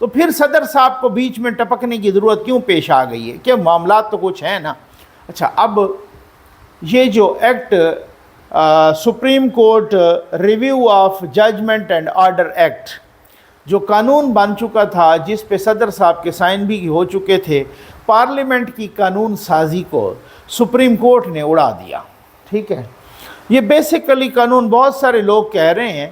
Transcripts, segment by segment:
تو پھر صدر صاحب کو بیچ میں ٹپکنے کی ضرورت کیوں پیش آ گئی ہے کہ معاملات تو کچھ ہیں نا. اچھا اب یہ جو act supreme court review of judgment and order act جو قانون بن چکا تھا جس پہ صدر صاحب کے سائن بھی ہو چکے تھے، پارلیمنٹ کی قانون سازی کو سپریم کورٹ نے اڑا دیا. ٹھیک ہے، یہ بیسیکلی قانون بہت سارے لوگ کہہ رہے ہیں.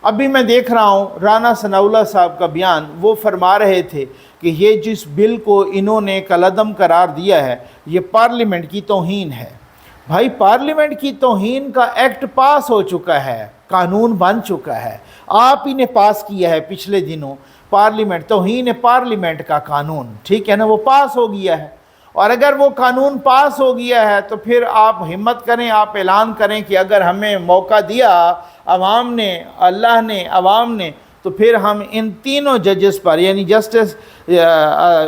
ابھی میں دیکھ رہا ہوں رانا ثناءاللہ صاحب کا بیان، وہ فرما رہے تھے کہ یہ جس بل کو انہوں نے کالعدم قرار دیا ہے یہ پارلیمنٹ کی توہین ہے. بھائی پارلیمنٹ کی توہین کا ایکٹ پاس ہو چکا ہے، قانون بن چکا ہے، آپ ہی نے پاس کیا ہے پچھلے دنوں. پارلیمنٹ توہین پارلیمنٹ کا قانون، ٹھیک ہے نا، وہ پاس ہو گیا ہے. اور اگر وہ قانون پاس ہو گیا ہے تو پھر آپ ہمت کریں، آپ اعلان کریں کہ اگر ہمیں موقع دیا عوام نے، اللہ نے، عوام نے، تو پھر ہم ان تینوں ججز پر، یعنی جسٹس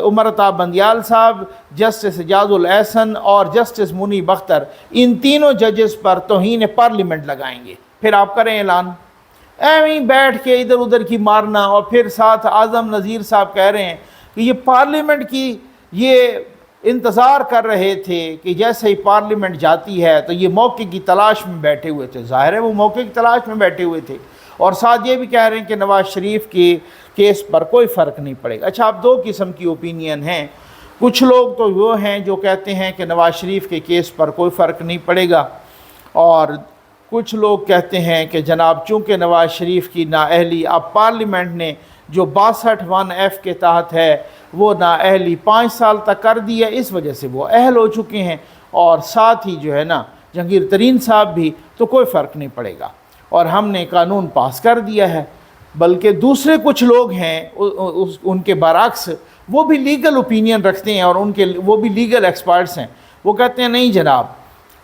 عمر عطا بندیال صاحب، جسٹس اعجاز الاحسن اور جسٹس منیب اختر، ان تینوں ججز پر توہین پارلیمنٹ لگائیں گے. پھر آپ کریں اعلان. ایویں بیٹھ کے ادھر ادھر کی مارنا، اور پھر ساتھ اعظم نذیر صاحب کہہ رہے ہیں کہ یہ پارلیمنٹ کی یہ انتظار کر رہے تھے کہ جیسے ہی پارلیمنٹ جاتی ہے تو یہ موقع کی تلاش میں بیٹھے ہوئے تھے. ظاہر ہے وہ موقع کی تلاش میں بیٹھے ہوئے تھے. اور ساتھ یہ بھی کہہ رہے ہیں کہ نواز شریف کی کیس پر کوئی فرق نہیں پڑے گا. اچھا اب دو قسم کی اوپینین ہیں. کچھ لوگ تو وہ ہیں جو کہتے ہیں کہ نواز شریف کے کیس پر کوئی فرق نہیں پڑے گا، اور کچھ لوگ کہتے ہیں کہ جناب چونکہ نواز شریف کی نااہلی اب پارلیمنٹ نے جو 62(1)(f) کے تحت ہے وہ نااہلی 5 سال تک کر دی ہے، اس وجہ سے وہ اہل ہو چکے ہیں. اور ساتھ ہی جو ہے نا جہانگیر ترین صاحب بھی، تو کوئی فرق نہیں پڑے گا اور ہم نے قانون پاس کر دیا ہے. بلکہ دوسرے کچھ لوگ ہیں ان کے برعکس، وہ بھی لیگل اوپینین رکھتے ہیں اور وہ بھی لیگل ایکسپرٹس ہیں. وہ کہتے ہیں نہیں جناب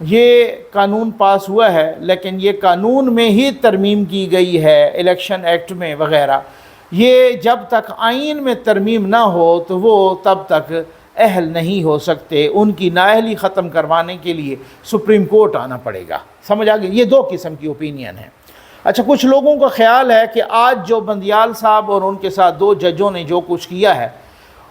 یہ قانون پاس ہوا ہے لیکن یہ قانون میں ہی ترمیم کی گئی ہے، الیکشن ایکٹ میں وغیرہ. یہ جب تک آئین میں ترمیم نہ ہو تو وہ تب تک اہل نہیں ہو سکتے. ان کی نااہلی ختم کروانے کے لیے سپریم کورٹ آنا پڑے گا. سمجھ آگئی؟ یہ دو قسم کی اوپینین ہے. اچھا کچھ لوگوں کا خیال ہے کہ آج جو بندیال صاحب اور ان کے ساتھ 2 ججوں نے جو کچھ کیا ہے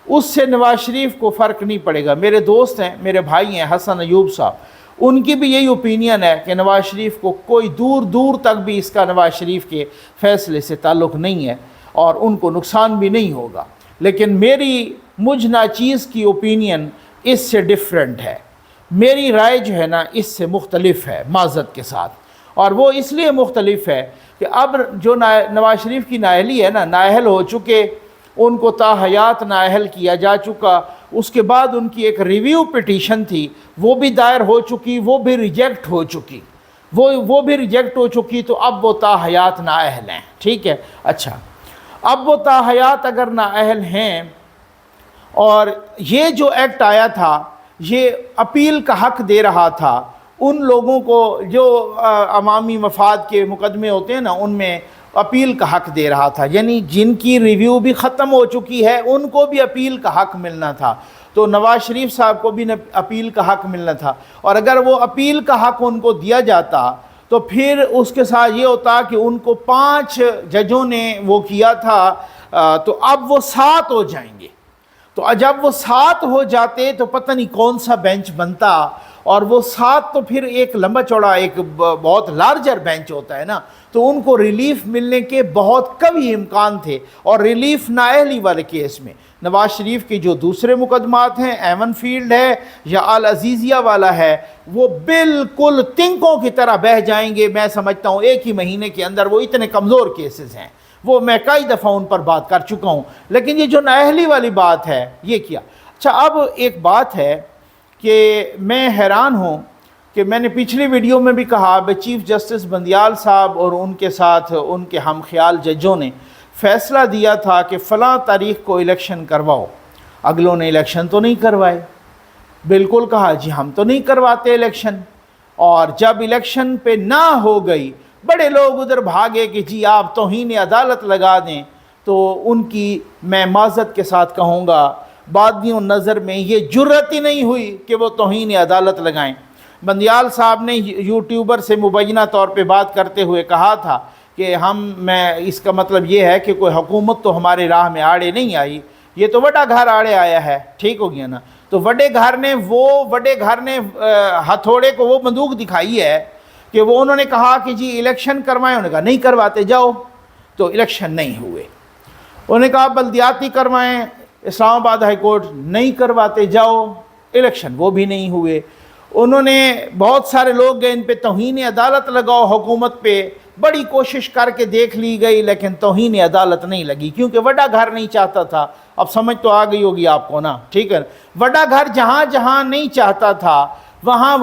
اس سے نواز شریف کو فرق نہیں پڑے گا. میرے دوست ہیں، میرے بھائی ہیں حسن ایوب صاحب، ان کی بھی یہی اوپینین ہے کہ نواز شریف کو کوئی دور دور تک بھی اس کا نواز شریف کے فیصلے سے تعلق نہیں ہے اور ان کو نقصان بھی نہیں ہوگا. لیکن مجھ ناچیز کی اوپینین اس سے ڈیفرنٹ ہے. میری رائے جو ہے نا اس سے مختلف ہے معذرت کے ساتھ. اور وہ اس لیے مختلف ہے کہ اب جو نواز شریف کی نااہلی ہے نا، نااہل ہو چکے، ان کو تا حیات نااہل کیا جا چکا. اس کے بعد ان کی ایک ریویو پٹیشن تھی، وہ بھی دائر ہو چکی، وہ بھی ریجیکٹ ہو چکی، وہ بھی ریجیکٹ ہو چکی. تو اب وہ تا حیات نااہل ہیں. ٹھیک ہے. اچھا اب وہ تا حیات اگر نااہل ہیں، اور یہ جو ایکٹ آیا تھا یہ اپیل کا حق دے رہا تھا ان لوگوں کو جو عوامی مفاد کے مقدمے ہوتے ہیں نا ان میں اپیل کا حق دے رہا تھا. یعنی جن کی ریویو بھی ختم ہو چکی ہے ان کو بھی اپیل کا حق ملنا تھا. تو نواز شریف صاحب کو بھی اپیل کا حق ملنا تھا. اور اگر وہ اپیل کا حق ان کو دیا جاتا تو پھر اس کے ساتھ یہ ہوتا کہ ان کو 5 ججوں نے وہ کیا تھا تو اب وہ 7 ہو جائیں گے. تو جب وہ 7 ہو جاتے تو پتہ نہیں کون سا بینچ بنتا. اور وہ 7 تو پھر ایک لمبا چوڑا ایک بہت لارجر بینچ ہوتا ہے نا، تو ان کو ریلیف ملنے کے بہت کمی امکان تھے. اور ریلیف نااہلی والے کیس میں نواز شریف کے جو دوسرے مقدمات ہیں، ایون فیلڈ ہے یا العزیزیہ والا ہے، وہ بالکل تنکوں کی طرح بہہ جائیں گے. میں سمجھتا ہوں 1 ہی مہینے کے اندر وہ اتنے کمزور کیسز ہیں. وہ میں کئی دفعہ ان پر بات کر چکا ہوں. لیکن یہ جو نااہلی والی بات ہے یہ کیا. اچھا اب ایک بات ہے کہ میں حیران ہوں کہ میں نے پچھلی ویڈیو میں بھی کہا چیف جسٹس بندیال صاحب اور ان کے ساتھ ان کے ہم خیال ججوں نے فیصلہ دیا تھا کہ فلاں تاریخ کو الیکشن کرواؤ. اگلوں نے الیکشن تو نہیں کروائے. بالکل کہا جی ہم تو نہیں کرواتے الیکشن. اور جب الیکشن پہ نہ ہو گئی بڑے لوگ ادھر بھاگے کہ جی آپ توہین عدالت لگا دیں. تو ان کی میں معذرت کے ساتھ کہوں گا بادیوں نظر میں یہ جرت ہی نہیں ہوئی کہ وہ توہین عدالت لگائیں. بندیال صاحب نے یوٹیوبر سے مبینہ طور پہ بات کرتے ہوئے کہا تھا کہ میں اس کا مطلب یہ ہے کہ کوئی حکومت تو ہمارے راہ میں آڑے نہیں آئی، یہ تو وڈا گھر آڑے آیا ہے، ٹھیک ہو گیا نا۔ تو وڈے گھر نے ہتھوڑے کو وہ بندوق دکھائی ہے کہ وہ انہوں نے کہا کہ جی الیکشن کروائیں، انہوں نے کہا نہیں کرواتے جاؤ، تو الیکشن نہیں ہوئے۔ انہوں نے کہا بلدیاتی کروائیں، اسلام آباد ہائی کورٹ نہیں کرواتے جاؤ، الیکشن وہ بھی نہیں ہوئے۔ انہوں نے بہت سارے لوگ گئے ان پہ توہین عدالت لگاؤ حکومت پہ، بڑی کوشش کر کے دیکھ لی گئی لیکن توہین عدالت نہیں لگی، کیونکہ وڈا گھر نہیں چاہتا تھا۔ اب سمجھ تو آ گئی ہوگی آپ کو نا، ٹھیک ہے۔ وڈا گھر جہاں جہاں نہیں چاہتا تھا وہاں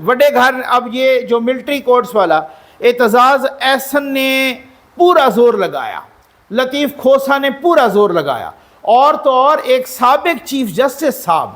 وڈے گھر، اب یہ جو ملٹری کورٹس والا اعتزاز احسن نے پورا زور لگایا، لطیف کھوسہ نے پورا زور لگایا، اور تو اور ایک سابق چیف جسٹس صاحب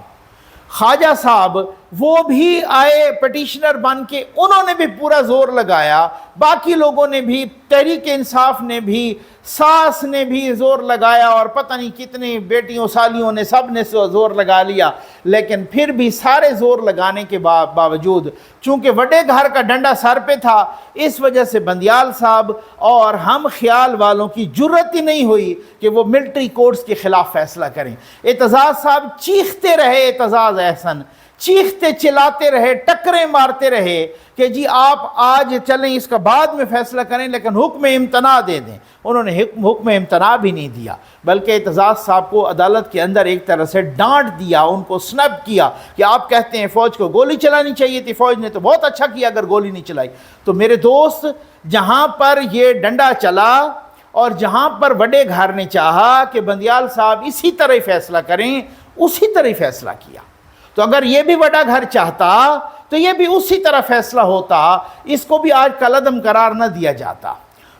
خواجہ صاحب وہ بھی آئے پٹیشنر بن کے، انہوں نے بھی پورا زور لگایا، باقی لوگوں نے بھی، تحریک انصاف نے بھی، ساس نے بھی زور لگایا، اور پتہ نہیں کتنی بیٹیوں سالیوں نے، سب نے زور لگا لیا، لیکن پھر بھی سارے زور لگانے کے باوجود چونکہ وڈے گھر کا ڈنڈا سر پہ تھا، اس وجہ سے بندیال صاحب اور ہم خیال والوں کی جرت ہی نہیں ہوئی کہ وہ ملٹری کورٹس کے خلاف فیصلہ کریں۔ اعتزاز صاحب چیختے رہے، اعتزاز احسن چیختے چلاتے رہے، ٹکریں مارتے رہے کہ جی آپ آج چلیں، اس کا بعد میں فیصلہ کریں، لیکن حکم امتناع دے دیں۔ انہوں نے حکم امتناع بھی نہیں دیا، بلکہ اعتزاز صاحب کو عدالت کے اندر ایک طرح سے ڈانٹ دیا، ان کو سنب کیا کہ آپ کہتے ہیں فوج کو گولی چلانی چاہیے تھی، فوج نے تو بہت اچھا کیا اگر گولی نہیں چلائی۔ تو میرے دوست، جہاں پر یہ ڈنڈا چلا اور جہاں پر وڈے گھر نے چاہا کہ بندیال صاحب اسی طرح ہی فیصلہ کریں، اسی طرح ہی فیصلہ کیا۔ تو اگر یہ بھی وڈا گھر چاہتا تو یہ بھی اسی طرح فیصلہ ہوتا، اس کو بھی آج کل عدم قرار نہ دیا جاتا۔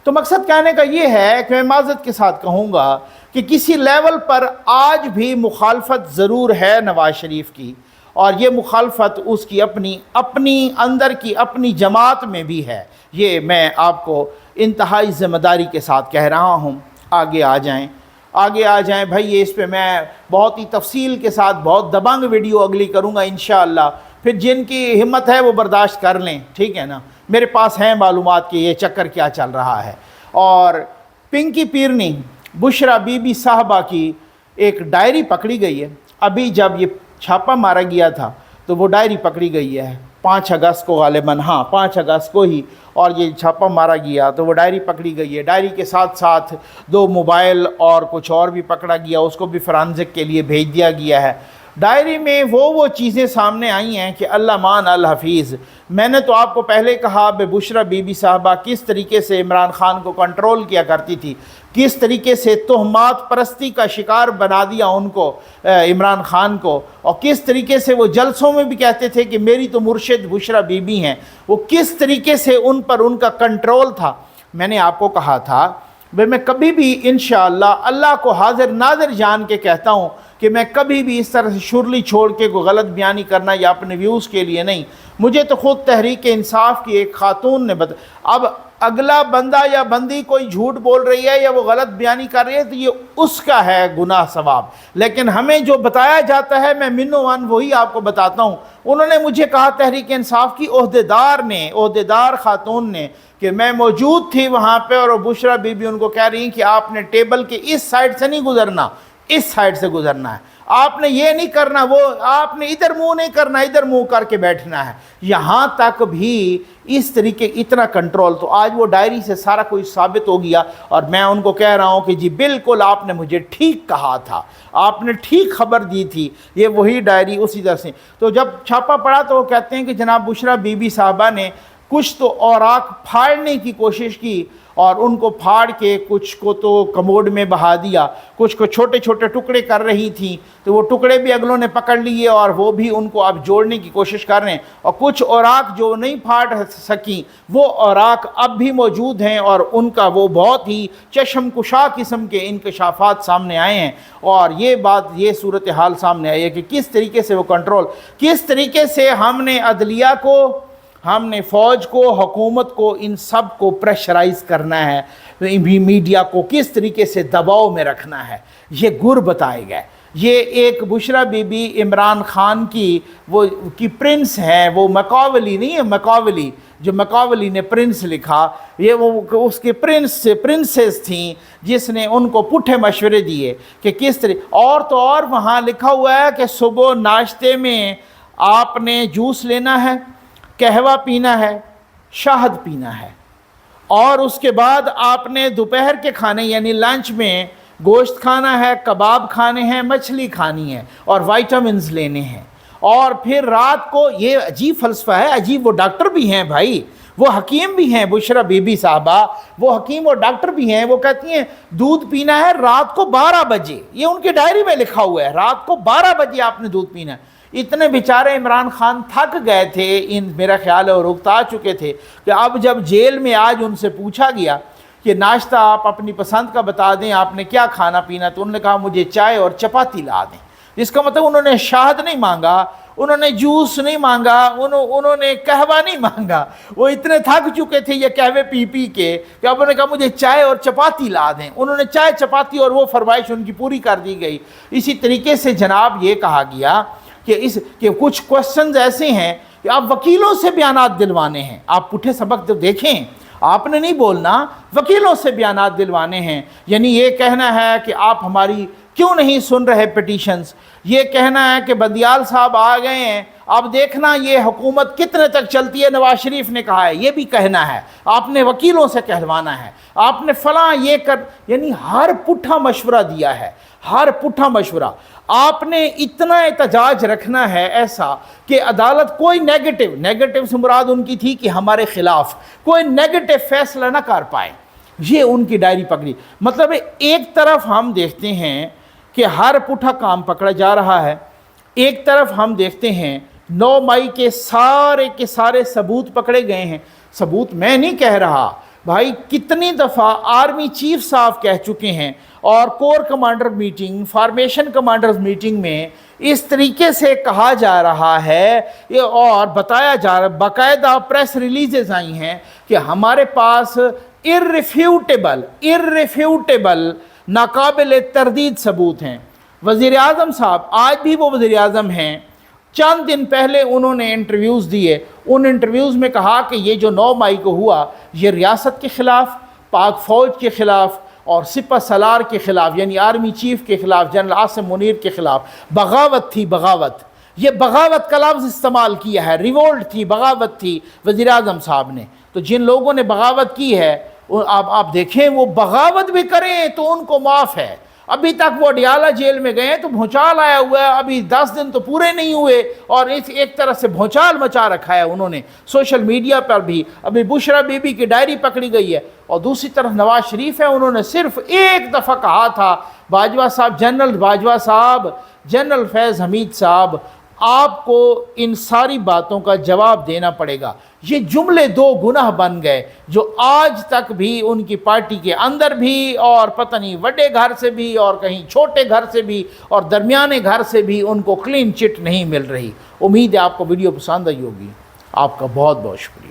تو مقصد کہنے کا یہ ہے کہ میں معذرت کے ساتھ کہوں گا کہ کسی لیول پر آج بھی مخالفت ضرور ہے نواز شریف کی، اور یہ مخالفت اس کی اپنی اندر کی اپنی جماعت میں بھی ہے۔ یہ میں آپ کو انتہائی ذمہ داری کے ساتھ کہہ رہا ہوں۔ آگے آ جائیں بھائی، یہ اس پہ میں بہت ہی تفصیل کے ساتھ بہت دبنگ ویڈیو اگلی کروں گا انشاءاللہ، پھر جن کی ہمت ہے وہ برداشت کر لیں، ٹھیک ہے نا۔ میرے پاس ہیں معلومات کہ یہ چکر کیا چل رہا ہے۔ اور پنکی پیرنی بشرا بی بی صاحبہ کی ایک ڈائری پکڑی گئی ہے، ابھی جب یہ چھاپہ مارا گیا تھا تو وہ ڈائری پکڑی گئی ہے 5 اگست کو، غالباً 5 اگست کو ہی، اور یہ چھاپہ مارا گیا تو وہ ڈائری پکڑی گئی ہے۔ ڈائری کے ساتھ ساتھ 2 موبائل اور کچھ اور بھی پکڑا گیا، اس کو بھی فرانزک کے لیے بھیج دیا گیا ہے۔ ڈائری میں وہ چیزیں سامنے آئی ہیں کہ اللہ مان الحفیظ، میں نے تو آپ کو پہلے کہا بشرا بی بی صاحبہ کس طریقے سے عمران خان کو کنٹرول کیا کرتی تھی، کس طریقے سے تہمات پرستی کا شکار بنا دیا ان کو، عمران خان کو، اور کس طریقے سے وہ جلسوں میں بھی کہتے تھے کہ میری تو مرشد بشرا بی بی ہیں، وہ کس طریقے سے ان پر ان کا کنٹرول تھا۔ میں نے آپ کو کہا تھا میں کبھی بھی انشاءاللہ اللہ کو حاضر ناظر جان کے کہتا ہوں کہ میں کبھی بھی اس طرح سے شرلی چھوڑ کے کوئی غلط بیانی کرنا یا اپنے ویوز کے لیے نہیں۔ مجھے تو خود تحریک انصاف کی ایک خاتون نے اب اگلا بندہ یا بندی کوئی جھوٹ بول رہی ہے یا وہ غلط بیانی کر رہی ہے تو یہ اس کا ہے گناہ ثواب، لیکن ہمیں جو بتایا جاتا ہے میں منوان وہی آپ کو بتاتا ہوں۔ انہوں نے مجھے کہا تحریک انصاف کی عہدیدار خاتون نے کہ میں موجود تھی وہاں پہ، اور بشرا بی بی ان کو کہہ رہی ہیں کہ آپ نے ٹیبل کے اس سائڈ سے نہیں گزرنا، اس سائڈ سے گزرنا ہے، آپ نے یہ نہیں کرنا، وہ آپ نے ادھر منہ نہیں کرنا، ادھر منہ کر کے بیٹھنا ہے۔ یہاں تک بھی اس طریقے اتنا کنٹرول، تو آج وہ ڈائری سے سارا کچھ ثابت ہو گیا، اور میں ان کو کہہ رہا ہوں کہ جی بالکل آپ نے مجھے ٹھیک کہا تھا، آپ نے ٹھیک خبر دی تھی، یہ وہی ڈائری اسی طرح سے۔ تو جب چھاپا پڑا تو وہ کہتے ہیں کہ جناب بشرا بی بی صاحبہ نے کچھ تو اوراق پھاڑنے کی کوشش کی، اور ان کو پھاڑ کے کچھ کو تو کموڈ میں بہا دیا، کچھ کو چھوٹے چھوٹے ٹکڑے کر رہی تھیں، تو وہ ٹکڑے بھی اگلوں نے پکڑ لیے اور وہ بھی ان کو اب جوڑنے کی کوشش کر رہے ہیں، اور کچھ اوراق جو نہیں پھاڑ سکیں وہ اوراق اب بھی موجود ہیں، اور ان کا وہ بہت ہی چشم کشا قسم کے انکشافات سامنے آئے ہیں، اور یہ صورتحال سامنے آئی ہے کہ کس طریقے سے وہ کنٹرول، کس طریقے سے ہم نے عدلیہ کو، ہم نے فوج کو، حکومت کو، ان سب کو پریشرائز کرنا ہے، میڈیا کو کس طریقے سے دباؤ میں رکھنا ہے، یہ گر بتائے گئے۔ یہ ایک بشرا بی بی عمران خان کی پرنس ہیں، وہ مکاولی نہیں ہے، مکاولی جو مکاولی نے پرنس لکھا، یہ وہ اس کے پرنسس تھیں جس نے ان کو پٹھے مشورے دیے کہ کس طرح، اور تو اور وہاں لکھا ہوا ہے کہ صبح ناشتے میں آپ نے جوس لینا ہے، قہوہ پینا ہے، شہد پینا ہے، اور اس کے بعد آپ نے دوپہر کے کھانے یعنی لنچ میں گوشت کھانا ہے، کباب کھانے ہیں، مچھلی کھانی ہے، اور وائٹامنز لینے ہیں، اور پھر رات کو، یہ عجیب فلسفہ ہے، عجیب، وہ ڈاکٹر بھی ہیں بھائی، وہ حکیم بھی ہیں، بشرا بی بی صاحبہ وہ حکیم اور ڈاکٹر بھی ہیں، وہ کہتی ہیں دودھ پینا ہے رات کو 12 بجے، یہ ان کی ڈائری میں لکھا ہوا ہے، رات کو 12 بجے آپ نے دودھ پینا ہے۔ اتنے بیچارے عمران خان تھک گئے تھے، میرا خیال ہے اور اکتا چکے تھے کہ اب جب جیل میں آج ان سے پوچھا گیا کہ ناشتہ آپ اپنی پسند کا بتا دیں، آپ نے کیا کھانا پینا، تو انہوں نے کہا مجھے چائے اور چپاتی لا دیں۔ اس کا مطلب انہوں نے شہد نہیں مانگا، انہوں نے جوس نہیں مانگا، انہوں نے قہوہ نہیں مانگا، وہ اتنے تھک چکے تھے یہ قہوے پی پی کے کہ اب انہوں نے کہا مجھے چائے اور چپاتی لا دیں، انہوں نے چائے چپاتی اور وہ فرمائش ان کی پوری کر دی گئی۔ اسی طریقے سے جناب یہ کہا گیا کہ کچھ کوسچنز ایسے ہیں کہ آپ وکیلوں سے بیانات دلوانے ہیں، آپ پٹھے سبق دیکھیں، آپ نے نہیں بولنا، وکیلوں سے بیانات دلوانے ہیں، یعنی یہ کہنا ہے کہ آپ ہماری کیوں نہیں سن رہے پٹیشنز، یہ کہنا ہے کہ بندیال صاحب آ گئے ہیں، اب دیکھنا یہ حکومت کتنے تک چلتی ہے، نواز شریف نے کہا ہے، یہ بھی کہنا ہے، آپ نے وکیلوں سے کہلوانا ہے، آپ نے فلاں یہ کر، یعنی ہر پٹھا مشورہ دیا ہے، ہر پٹھا مشورہ۔ آپ نے اتنا احتجاج رکھنا ہے ایسا کہ عدالت کوئی نیگیٹو سے مراد ان کی تھی کہ ہمارے خلاف کوئی نیگیٹو فیصلہ نہ کر پائے، یہ ان کی ڈائری پکڑی۔ مطلب ایک طرف ہم دیکھتے ہیں کہ ہر پٹھا کام پکڑا جا رہا ہے، ایک طرف ہم دیکھتے ہیں 9 مئی کے سارے ثبوت پکڑے گئے ہیں۔ ثبوت میں نہیں کہہ رہا بھائی، کتنی دفعہ آرمی چیف صاحب کہہ چکے ہیں، اور corps commander meeting, formation commanders meeting میں اس طریقے سے کہا جا رہا ہے اور بتایا جا رہا ہے، باقاعدہ پریس ریلیزز آئی ہیں کہ ہمارے پاس irrefutable ناقابل تردید ثبوت ہیں۔ وزیر اعظم صاحب آج بھی وہ وزیر اعظم ہیں، چند دن پہلے انہوں نے انٹرویوز دیے، ان انٹرویوز میں کہا کہ یہ جو 9 مئی کو ہوا یہ ریاست کے خلاف، پاک فوج کے خلاف اور سپہ سالار کے خلاف، یعنی آرمی چیف کے خلاف، جنرل عاصم منیر کے خلاف بغاوت تھی، بغاوت، یہ بغاوت کا لفظ استعمال کیا ہے، ریولٹ تھی، بغاوت تھی وزیر اعظم صاحب نے۔ تو جن لوگوں نے بغاوت کی ہے آپ دیکھیں، وہ بغاوت بھی کریں تو ان کو معاف ہے۔ ابھی تک وہ اڈیالہ جیل میں گئے تو بھونچال آیا ہوا ہے، ابھی 10 دن تو پورے نہیں ہوئے، اور ایک طرح سے بھونچال مچا رکھا ہے انہوں نے سوشل میڈیا پر بھی۔ ابھی بشرا بی بی کی ڈائری پکڑی گئی ہے، اور دوسری طرف نواز شریف ہے، انہوں نے صرف ایک دفعہ کہا تھا باجوہ صاحب، جنرل باجوہ صاحب، جنرل فیض حمید صاحب، آپ کو ان ساری باتوں کا جواب دینا پڑے گا۔ یہ جملے 2 گناہ بن گئے جو آج تک بھی ان کی پارٹی کے اندر بھی، اور پتہ نہیں بڑے گھر سے بھی، اور کہیں چھوٹے گھر سے بھی، اور درمیانے گھر سے بھی ان کو کلین چٹ نہیں مل رہی۔ امید ہے آپ کو ویڈیو پسند آئی ہوگی۔ آپ کا بہت بہت شکریہ۔